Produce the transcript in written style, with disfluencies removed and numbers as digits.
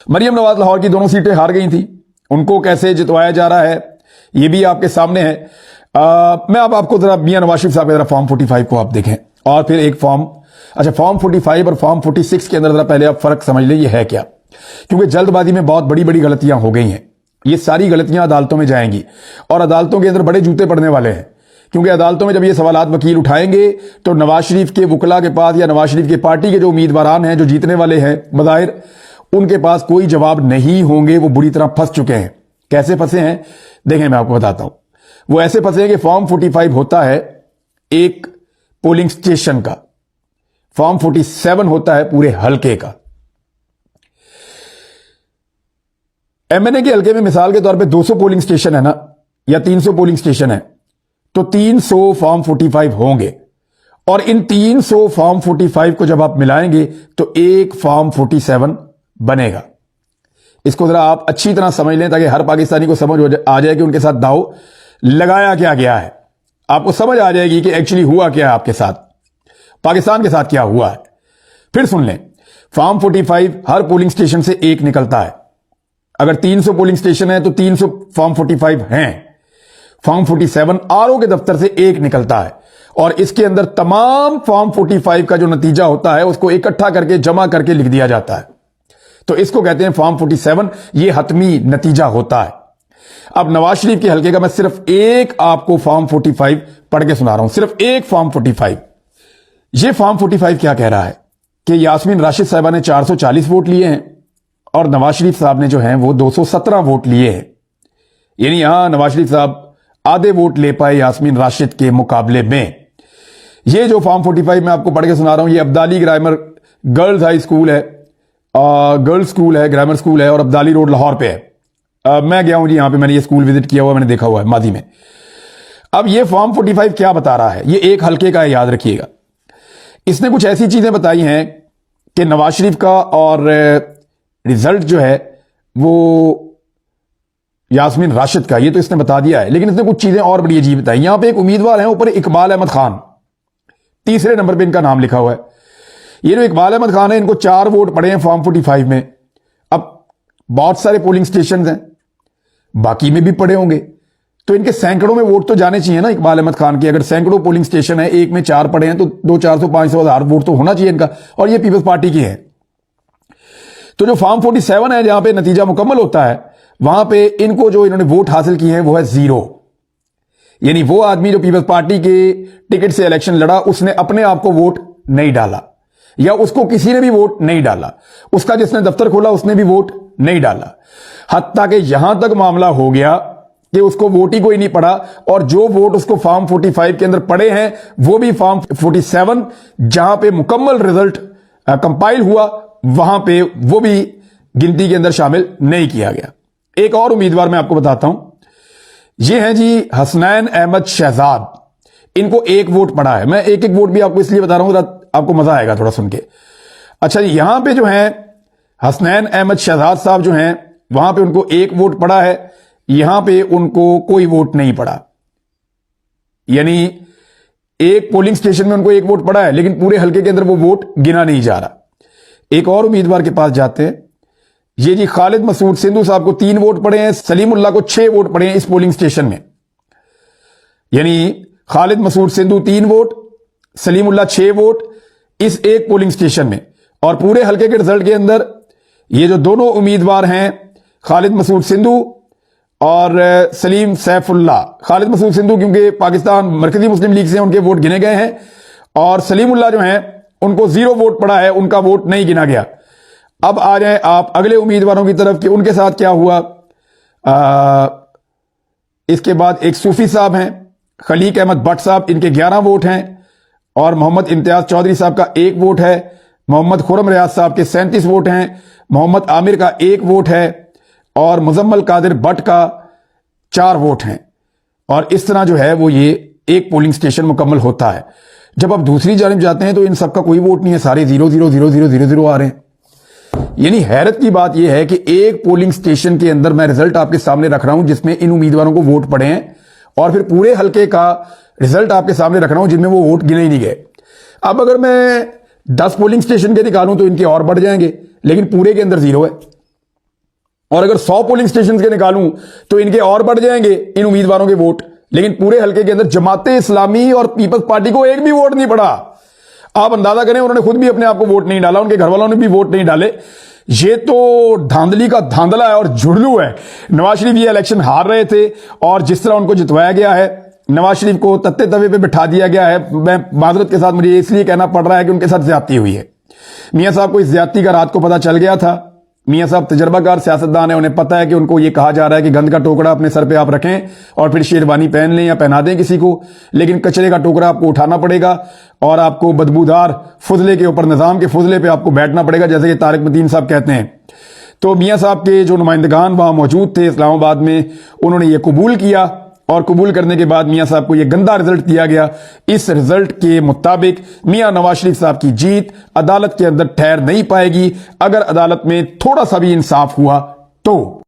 मरियम नवाज लाहौर की दोनों सीटें हार गई थी, उनको कैसे जितवाया जा रहा है ये भी आपके सामने है। मैं अब आपको जरा मियां नवाज शरीफ साहब का जरा फॉर्म 45 को आप देखें और फिर एक फॉर्म, अच्छा फॉर्म 45 और फॉर्म 46 के अंदर जरा पहले आप फर्क समझ लें ये है क्या, क्योंकि जल्दबाजी में बहुत बड़ी बड़ी गलतियां हो गई हैं। ये सारी गलतियां अदालतों में जाएंगी और अदालतों के अंदर बड़े जूते पड़ने वाले हैं, क्योंकि अदालतों में जब ये सवालात वकील उठाएंगे तो नवाज शरीफ के वकला के पास या नवाज शरीफ के पार्टी के जो उम्मीदवारान हैं जो जीतने वाले हैं बज़ाहिर, उनके पास कोई जवाब नहीं होंगे। वो बुरी तरह फंस चुके हैं। कैसे फंसे हैं देखें, मैं आपको बताता हूं। वो ऐसे फंसे हैं कि फॉर्म 45 होता है एक पोलिंग स्टेशन का, फॉर्म 47 होता है पूरे हलके का। एमएनए के हलके में मिसाल के तौर पे 200 पोलिंग स्टेशन है ना, या 300 पोलिंग स्टेशन है, तो 300 फॉर्म 45 होंगे और इन 300 फॉर्म 45 को जब आप मिलाएंगे तो एक फॉर्म 47 बनेगा। इसको जरा आप अच्छी तरह समझ लें ताकि हर पाकिस्तानी को समझ आ जाए कि उनके साथ दाव लगाया क्या गया है। आपको समझ आ जाएगी कि एक्चुअली हुआ क्या है आपके साथ, पाकिस्तान के साथ क्या हुआ है। फिर सुन लें, फॉर्म 45 हर पोलिंग स्टेशन से एक निकलता है। अगर 300 पोलिंग स्टेशन है तो 300 फॉर्म 45 हैं। फॉर्म 47 आरओ के दफ्तर से एक निकलता है और इसके अंदर तमाम फॉर्म 45 का जो नतीजा होता है उसको इकट्ठा करके जमा करके लिख दिया जाता है। तो इसको कहते हैं फॉर्म 47, ये हतमी नतीजा होता है। अब नवाज शरीफ के हलके का मैं सिर्फ एक आपको फॉर्म 45 पढ़ के सुना रहा हूं, सिर्फ एक फॉर्म 45। ये फॉर्म 45 क्या कह रहा है कि यास्मीन राशिद साहिबा ने 440 वोट लिए हैं और नवाज शरीफ साहब ने जो हैं वो 217 वोट लिए हैं। यानी यहां नवाज शरीफ साहब आधे वोट ले पाए यास्मीन राशिद के मुकाबले में। ये जो फॉर्म 45 मैं आपको पढ़ के सुना रहा हूं, ये Abdali grammar girls high school है, गर्ल्स स्कूल है, ग्रामर स्कूल है और अब्दाली रोड लाहौर पे है। मैं गया हूं जी, यहां पे मैंने ये स्कूल विजिट किया हुआ, मैंने देखा हुआ है मादी में। अब ये फॉर्म 45 क्या बता रहा है, ये एक हलके का है, याद रखिएगा। इसने कुछ ऐसी चीजें बताई हैं कि नवाज शरीफ का और रिजल्ट जो है वो यास्मीन राशिद का, ये तो इसने बता दिया है, लेकिन इसने कुछ चीजें और बड़ी अजीब बताई। यहां पे एक उम्मीदवार है ऊपर, इकबाल अहमद खान, तीसरे नंबर पे इनका नाम लिखा हुआ है। ये जो इकबाल अहमद खान है, इनको 4 वोट पड़े हैं फॉर्म 45 में। अब बहुत सारे पोलिंग स्टेशन हैं, बाकी में भी पड़े होंगे, तो इनके सैकड़ों में वोट तो जाने चाहिए ना इकबाल अहमद खान के। अगर सैकड़ों पोलिंग स्टेशन है, एक में 4 पड़े हैं तो 200, 400, 500, 1000 वोट तो होना चाहिए इनका, और ये पीपल्स पार्टी की है। तो जो फॉर्म 47 है जहां पे नतीजा मुकम्मल होता है, वहां पे इनको जो इन्होंने वोट हासिल किए हैं वो है 0। यानी वो आदमी जो पीपल्स पार्टी के टिकट से इलेक्शन लड़ा, उसने अपने आप को वोट नहीं डाला, या उसको किसी ने भी वोट नहीं डाला, उसका जिसने दफ्तर खोला उसने भी वोट नहीं डाला। हत्ता कि यहां तक मामला हो गया कि उसको वोट ही कोई नहीं पड़ा, और जो वोट उसको फॉर्म 45 के अंदर पड़े हैं वो भी फॉर्म 47 जहां पे मुकम्मल रिजल्ट कंपाइल हुआ वहां पे वो भी गिनती के अंदर शामिल नहीं किया गया। एक और उम्मीदवार मैं आपको बताता हूं, ये हैं जी हसनैन अहमद शहजाद, इनको 1 वोट पड़ा है। मैं एक एक वोट भी आपको इसलिए बता रहा हूं, आपको मजा आएगा थोड़ा सुन के। अच्छा, यहां पे जो है हसनैन अहमद शहजाद साहब जो हैं, वहां पे उनको 1 वोट पड़ा है, यहां पे उनको कोई वोट नहीं पड़ा। यानी एक पोलिंग स्टेशन में उनको 1 वोट पड़ा है, लेकिन पूरे हलके के अंदर वो वोट गिना नहीं जा रहा। एक और उम्मीदवार के पास जाते हैं, ये जी खालिद मसूद सिंधु साहब को 3 वोट पड़े हैं, सलीमुल्लाह को 6 वोट पड़े हैं इस पोलिंग स्टेशन में। यानी खालिद मसूद सिंधु 3 वोट, सलीमुल्लाह 6 वोट इस एक पोलिंग स्टेशन में। और पूरे हलके के रिजल्ट के अंदर ये जो दोनों उम्मीदवार हैं, खालिद मसूद सिंधु और सलीम सैफुल्लाह, खालिद मसूद सिंधु क्योंकि पाकिस्तान मरकजी मुस्लिम लीग से उनके वोट गिने गए हैं, और सलीमुल्लाह जो हैं उनको 0 वोट पड़ा है, उनका वोट नहीं गिना गया। अब आ जाए आप अगले उम्मीदवारों की तरफ कि उनके साथ क्या हुआ। इसके बाद एक सूफी साहब हैं, खलीक अहमद भट्ट साहब, इनके 11 वोट हैं, और मोहम्मद इम्तियाज चौधरी साहब का 1 वोट है, मोहम्मद खुरम रियाज साहब के 37 वोट हैं, मोहम्मद आमिर का 1 वोट है, और मुजम्मल कादिर भट्ट का 4 वोट हैं। और इस तरह जो है वो ये एक पोलिंग स्टेशन मुकम्मल होता है। जब आप दूसरी जानिब जाते हैं तो इन सबका कोई वोट नहीं है, सारे 0 0 0 0 0 0 आ रहे हैं। यानी हैरत की बात यह है कि एक पोलिंग स्टेशन के अंदर मैं रिजल्ट आपके सामने रख रहा हूं जिसमें इन उम्मीदवारों को वोट पड़े हैं, और फिर पूरे हलके का रिजल्ट आपके सामने रख रहा हूं जिनमें वो वोट गिने ही नहीं गए। अब अगर मैं 10 पोलिंग स्टेशन के निकालूं तो इनके और बढ़ जाएंगे, लेकिन पूरे के अंदर 0 है। और अगर 100 पोलिंग स्टेशन के निकालूं तो इनके और बढ़ जाएंगे इन उम्मीदवारों के वोट। लेकिन पूरे हल्के के अंदर जमाते इस्लामी और पीपल्स पार्टी को एक भी वोट नहीं पड़ा। आप अंदाजा करें, उन्होंने खुद भी अपने आप को वोट नहीं डाला, उनके घर वालों ने भी वोट नहीं डाले। ये तो धांधली का धांधला है और झुड़लू है। नवाज शरीफ ये इलेक्शन हार रहे थे और जिस तरह उनको जितवाया गया है, नवाज शरीफ को तत्ते तवे पे बिठा दिया गया है। मैं माजरत के साथ मुझे इसलिए कहना पड़ रहा है कि उनके साथ ज्यादती हुई है। मियां साहब को इस ज्यादती का रात को पता चल गया था। मियां साहब तजर्बाकार सियासतदान है, उन्हें पता है कि उनको ये कहा जा रहा है कि गंद का टोकरा अपने सर पे आप रखें और फिर शेरवानी पहन लें या पहना दें किसी को, लेकिन कचरे का टोकरा आपको उठाना पड़ेगा और आपको बदबूदार फुजले के ऊपर, निजाम के फुजले पे आपको बैठना पड़ेगा, जैसे कि तारिक मतीन साहब कहते हैं। तो मियां साहब के जो नुमाइंदगान वहां मौजूद थे इस्लामाबाद में, उन्होंने ये कबूल किया और कबूल करने के बाद मियां साहब को यह गंदा रिजल्ट दिया गया। इस रिजल्ट के मुताबिक मियां नवाज शरीफ साहब की जीत अदालत के अंदर ठहर नहीं पाएगी। अगर अदालत में थोड़ा सा भी इंसाफ हुआ तो